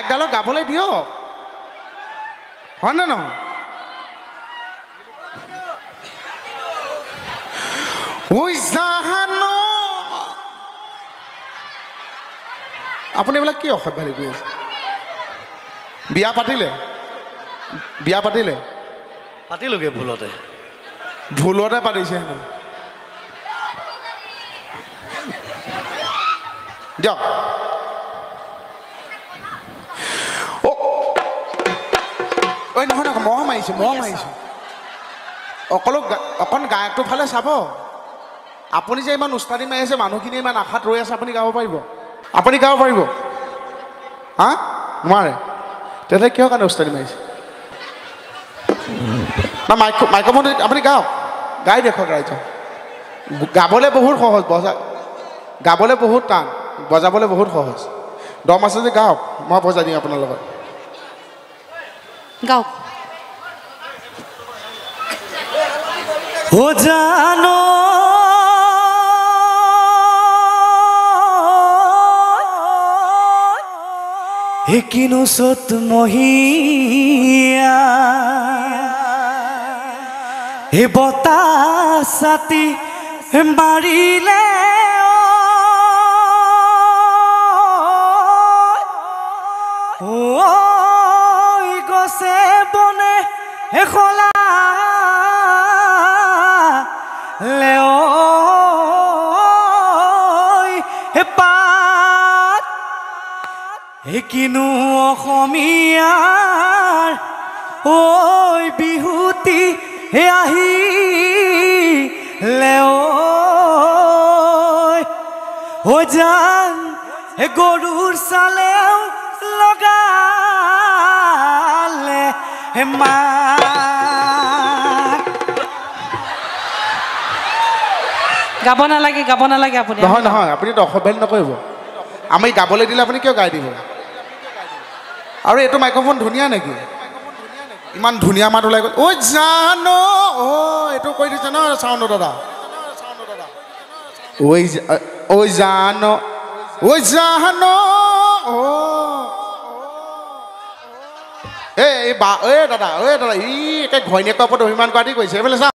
গায়কডালক গাবলৈ দিয়ক হয় নে নহয় ওই জাহানো আপুনি এইবিলাক কি অসভ্যালি কৰি আছে বিয়া পাতিলে পাতিলোগে ভুলতে পাতিছে দিয়ক ঐ নহয় নহয় মহ মাৰিছোঁ অকণ গায়কটোৰ ফালে চাব আপুনি যে ইমান উস্তাদি মাৰি আছে মানুহখিনি ইমান আশাত ৰৈ আছে আপুনি গাব পাৰিব হা নোৱাৰে তেতিয়া কিহৰ কাৰণে উস্তাদি মাৰিছে না মাইক্ৰফোন আপুনি গাওক গাই দেখক ৰাইজক গাবলৈ বহুত সহজ গাবলৈ বহুত টান বজাবলৈ বহুত সহজ দম আছে যে গাওক মই বজাই দিম আপোনাৰ লগত গাওক ও জানো কিনো সত মহিয়া হে বতাহ ছাতি মাৰিলে গছে বনে এখলা লেও পাত কিনো অসমীয়াৰ ঐ বিহুতি আহি লেও জান গৰুৰ চালেও লগালে মা গাব নালাগে আপুনি নহয় আপুনিতো অসভ্যালি নকৰিব আমি গাবলৈ দিলে আপুনি কিয় গাই দিব আৰু এইটো মাইক্ৰফোন ধুনীয়া নেকি ইমান ধুনীয়া মাত ওলাই গ'ল ঐ জানো এইটো কৈ দিছে ন চাউণ্ড দাদা ঐ জানো দাদা ই একে ঘৈণীয়েকৰ ওপৰত অভিমান কৰা দি কৈছে এইফালে চা